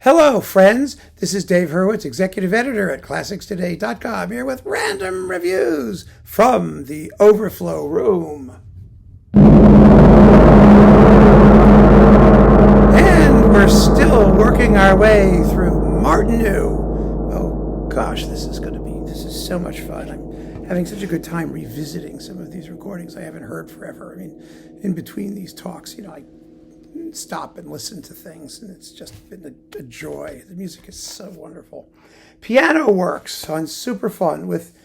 Hello, friends. This is Dave Hurwitz, executive editor at ClassicsToday.com, here with random reviews from the Overflow room. And we're still working our way through Martinu. Oh gosh, this is so much fun. I'm having such a good time revisiting some of these recordings I haven't heard forever. I mean, in between these talks, I stop and listen to things, and it's just been a joy. The music is so wonderful. Piano works on Superfun with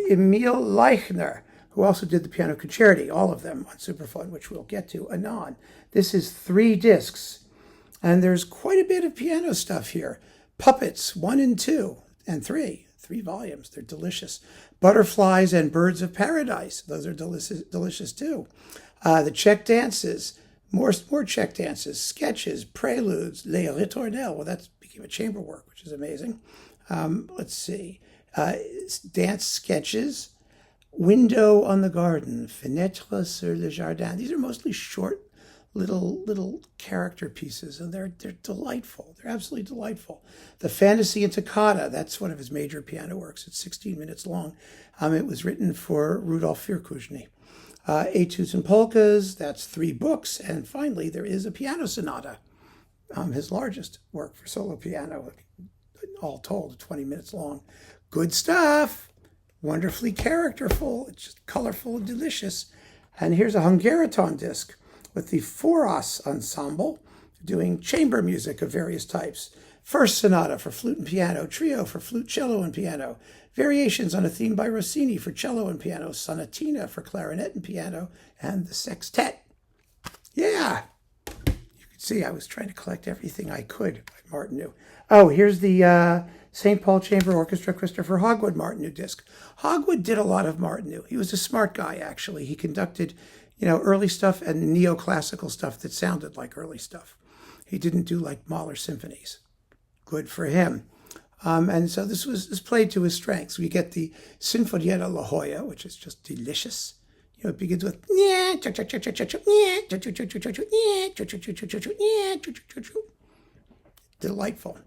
Emil Leichner, who also did the piano concerti, all of them on Superfun, which we'll get to anon. This is 3 discs, and there's quite a bit of piano stuff here. Puppets 1 and 2 and 3 volumes. They're delicious. Butterflies and Birds of Paradise. Those are delicious too. The Czech dances. More Czech dances, sketches, preludes, Les Ritournelles. Well, that became a chamber work, which is amazing. Let's see. Dance sketches, Window on the Garden, Fenêtre sur le Jardin. These are mostly short little character pieces, and they're delightful. They're absolutely delightful. The Fantasy and Toccata, that's one of his major piano works. It's 16 minutes long. It was written for Rudolf Virkushny. Etudes and Polkas, that's 3 books. And finally, there is a piano sonata, his largest work for solo piano, all told 20 minutes long. Good stuff, wonderfully characterful, it's just colorful and delicious. And here's a Hungariton disc with the Foros ensemble doing chamber music of various types. First sonata for flute and piano, trio for flute, cello, and piano, variations on a theme by Rossini for cello and piano, sonatina for clarinet and piano, and the sextet. Yeah, you can see I was trying to collect everything I could by Martinu. Oh, here's the St. Paul Chamber Orchestra Christopher Hogwood Martinu disc. Hogwood did a lot of Martinu. He was a smart guy, actually. He conducted, early stuff and neoclassical stuff that sounded like early stuff. He didn't do like Mahler symphonies. Good for him. And so this was played to his strengths. We get the Sinfonietta La Jolla, which is just delicious. It begins with delightful.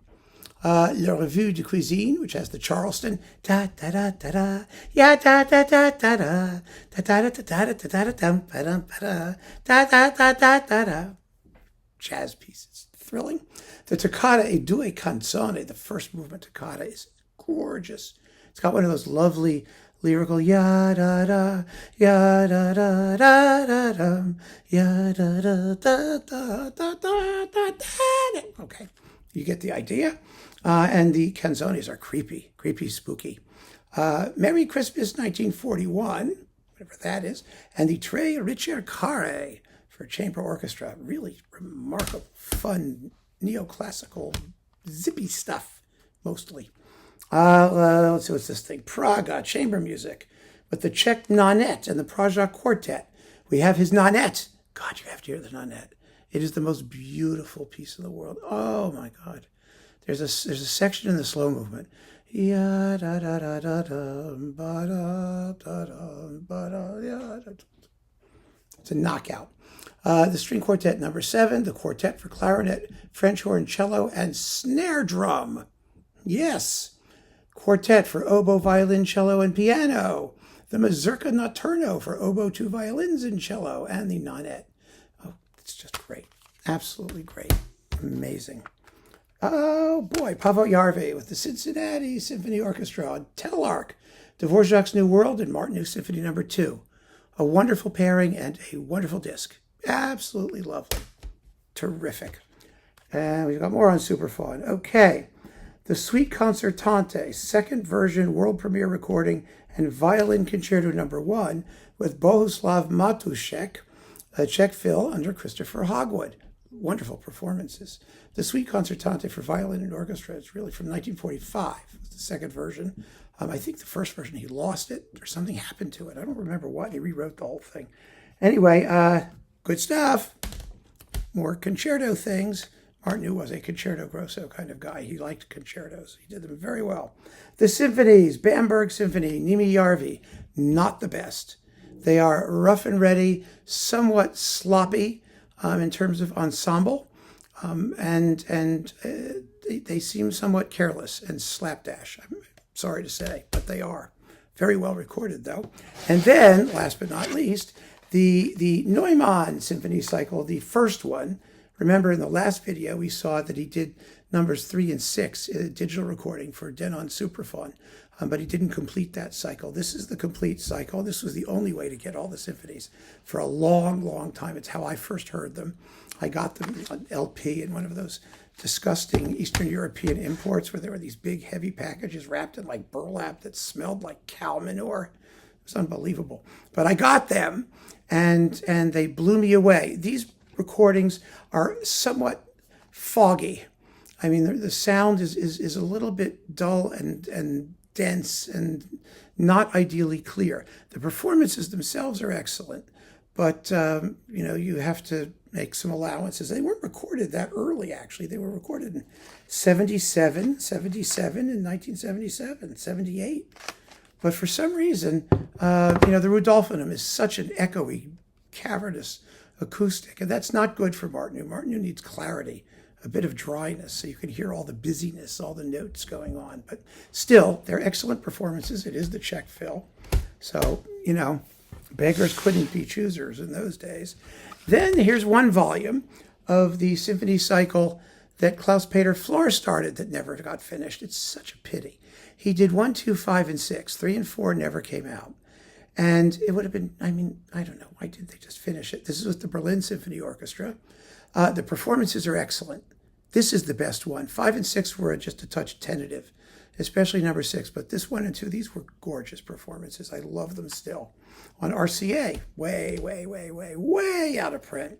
La Revue de Cuisine, which has the Charleston da da da da da ya da da da da da da da da da da da da da da da da jazz pieces. Thrilling. The Toccata e due canzoni, the first movement toccata, is gorgeous. It's got one of those lovely lyrical ya da da ya da da da da da ya da da da da da da da. Okay, you get the idea. And the canzonis are creepy, spooky. Merry Christmas 1941, whatever that is, and the Tre Ricercare for chamber orchestra. Really remarkable, fun, neoclassical, zippy stuff, mostly. Let's see, what's this thing? Praga, chamber music, with the Czech Nonet and the Praga Quartet. We have his Nonet. God, you have to hear the Nonet. It is the most beautiful piece in the world. Oh, my God. There's a section in the slow movement. Ya da da da da da ba da da da ba da ya da. It's a knockout. The string quartet number 7, the quartet for clarinet, French horn, cello, and snare drum. Yes. Quartet for oboe, violin, cello, and piano. The Mazurka Notturno for oboe, 2 violins, and cello, and the nonet. Oh, it's just great. Absolutely great. Amazing. Oh boy, Pavo with the Cincinnati Symphony Orchestra on Telelark, Dvorak's New World, and Martinu Symphony No. 2. A wonderful pairing and a wonderful disc. Absolutely lovely. Terrific. And we've got more on Superfun. Okay. The Suite Concertante, second version world premiere recording and violin concerto No. 1 with Bohuslav Matušek, a Czech fill under Christopher Hogwood. Wonderful performances. The Suite Concertante for violin and orchestra is really from 1945. It's the second version. I think the first version, he lost it or something happened to it. I don't remember what. He rewrote the whole thing. Anyway, good stuff. More concerto things. Martinu was a concerto grosso kind of guy. He liked concertos. He did them very well. The symphonies, Bamberg Symphony, Nimi Järvi, not the best. They are rough and ready, somewhat sloppy in terms of ensemble, and they seem somewhat careless and slapdash. I'm sorry to say, but they are. Very well recorded, though. And then, last but not least, the Noman Symphony Cycle, the first one. Remember, in the last video, we saw that he did numbers 3 and 6 in a digital recording for Denon Superphone, but he didn't complete that cycle. This is the complete cycle. This was the only way to get all the symphonies for a long, long time. It's how I first heard them. I got them on LP in one of those disgusting Eastern European imports where there were these big, heavy packages wrapped in like burlap that smelled like cow manure. It was unbelievable. But I got them, and they blew me away. These recordings are somewhat foggy. I mean, the sound is a little bit dull and dense and not ideally clear. The performances themselves are excellent, but you have to make some allowances. They weren't recorded that early, actually. They were recorded in 77, and 1977, 78. But for some reason, the Rudolphinum is such an echoey, cavernous acoustic, and that's not good for Martinu. Martinu needs clarity, a bit of dryness, so you can hear all the busyness, all the notes going on. But still, they're excellent performances. It is the Czech fill. So, beggars couldn't be choosers in those days. Then here's one volume of the symphony cycle that Klaus-Peter Flor started that never got finished. It's such a pity. He did 1, 2, 5, and 6. 3 and 4 never came out. And it would have been, I don't know, why didn't they just finish it? This is with the Berlin Symphony Orchestra. The performances are excellent. This is the best one. 5 and 6 were just a touch tentative, especially number 6. But this 1 and 2, these were gorgeous performances. I love them still. On RCA, way out of print.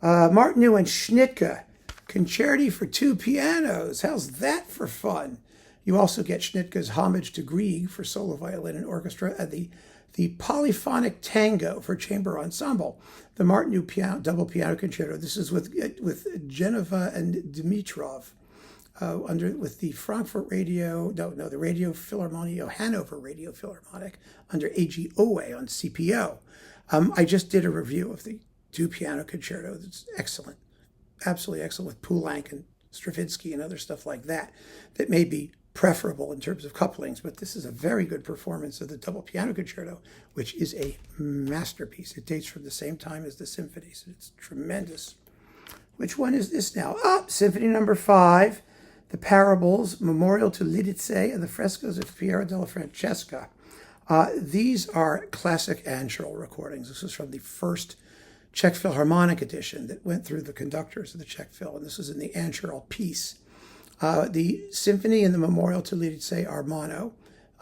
Martinu and Schnittke, Concerti for 2 pianos. How's that for fun? You also get Schnittke's Homage to Grieg for solo violin and orchestra, and the Polyphonic Tango for chamber ensemble. The Martinu double piano concerto. This is with Geneva and Dimitrov, with the Frankfurt Radio, the Radio Philharmonia, Hanover Radio Philharmonic under A.G. Owe on CPO. I just did a review of the 2 piano concerto. It's excellent, absolutely excellent, with Poulenc and Stravinsky and other stuff like that may be preferable in terms of couplings, but this is a very good performance of the double piano concerto, which is a masterpiece. It dates from the same time as the symphonies. It's tremendous. Which one is this now? Symphony number 5, the Parables, Memorial to Lidice, and the Frescoes of Piero della Francesca. These are classic Anschel recordings. This is from the first Czech Philharmonic edition that went through the conductors of the Czech Phil, and this was in the Anschel piece. The symphony and the Memorial to Lidice are mono.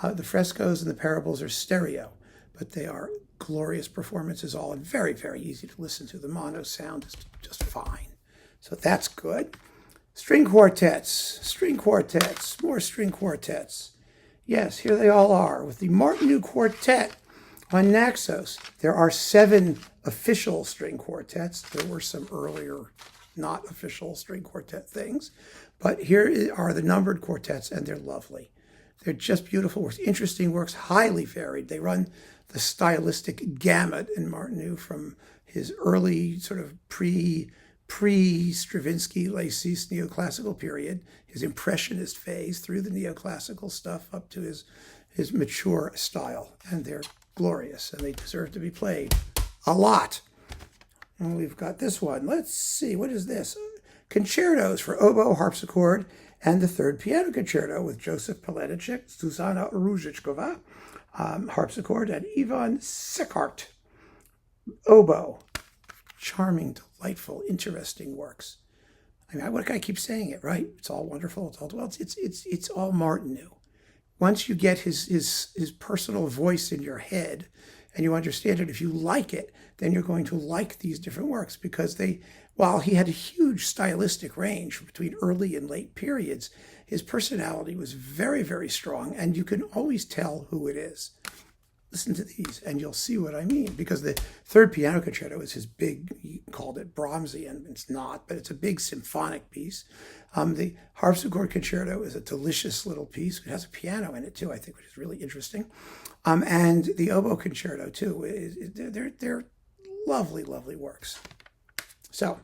The Frescoes and the Parables are stereo, but they are glorious performances all, and very, very easy to listen to. The mono sound is just fine. So that's good. String quartets, more string quartets. Yes, here they all are with the Martinu Quartet on Naxos. There are 7 official string quartets. There were some earlier not official string quartet things, but here are the numbered quartets, and they're lovely. They're just beautiful works, interesting works, highly varied. They run the stylistic gamut in Martinu from his early sort of pre-Stravinsky, Lacis neoclassical period, his impressionist phase, through the neoclassical stuff up to his mature style. And they're glorious, and they deserve to be played a lot. And we've got this one. Let's see, what is this? Concertos for oboe, harpsichord, and the 3rd piano concerto with Joseph Paletnicek, Zuzana Ruzhichkova, harpsichord, and Ivan Sekart, oboe. Charming, delightful, interesting works. I mean, what can I keep saying it, right? It's all wonderful. It's all it's all Martinu. Once you get his personal voice in your head and you understand it, if you like it, then you're going to like these different works, because while he had a huge stylistic range between early and late periods, his personality was very, very strong, and you can always tell who it is. Listen to these, and you'll see what I mean, because the 3rd piano concerto is his big, he called it Brahmsian. It's not, but it's a big symphonic piece. The harpsichord concerto is a delicious little piece. It has a piano in it, too, I think, which is really interesting. And the oboe concerto, too, they're lovely, lovely works. So,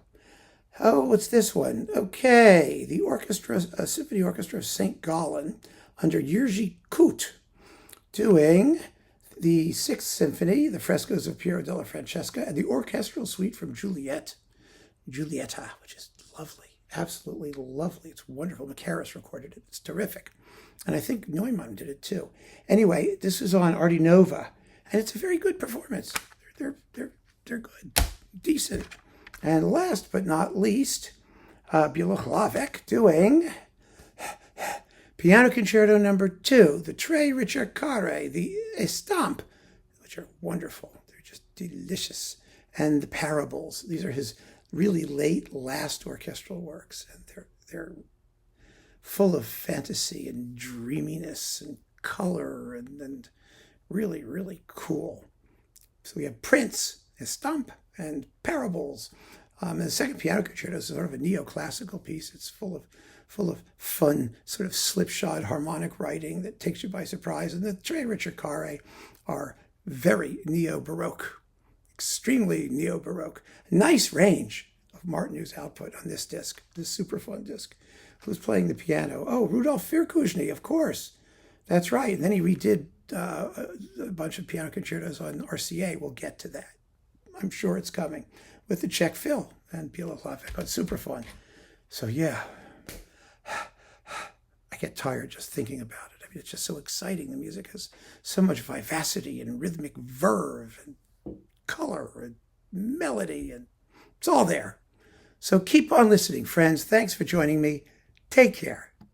Oh, what's this one? Okay, the orchestra, Symphony Orchestra of St. Gallen under Jerzy Kut, doing the Sixth Symphony, the frescoes of Piero della Francesca, and the orchestral suite from Giulietta, which is lovely, absolutely lovely. It's wonderful. Macaris recorded it. It's terrific. And I think Noman did it too. Anyway, this is on Arte Nova, and it's a very good performance. They're good, decent. And last but not least, Bieloglavek doing Piano Concerto No. 2, the Tre Ricercare, the Estampe, which are wonderful. They're just delicious. And the Parables. These are his really last orchestral works, and they're full of fantasy and dreaminess and color and really, really cool. So we have Prince, Estampe, and Parables. And the second piano concerto is sort of a neoclassical piece. It's full of fun, sort of slipshod harmonic writing that takes you by surprise. And the Tre Ricercare are very neo-Baroque, extremely neo-Baroque. Nice range of Martinu's output on this disc, this super fun disc. Who's playing the piano? Oh, Rudolf Firkushny, of course. That's right. And then he redid a bunch of piano concertos on RCA. We'll get to that. I'm sure it's coming with the Czech Phil and Bieloglavek on super fun. So yeah, I get tired just thinking about it. I mean, it's just so exciting. The music has so much vivacity and rhythmic verve and color and melody, and it's all there. So keep on listening, friends. Thanks for joining me. Take care.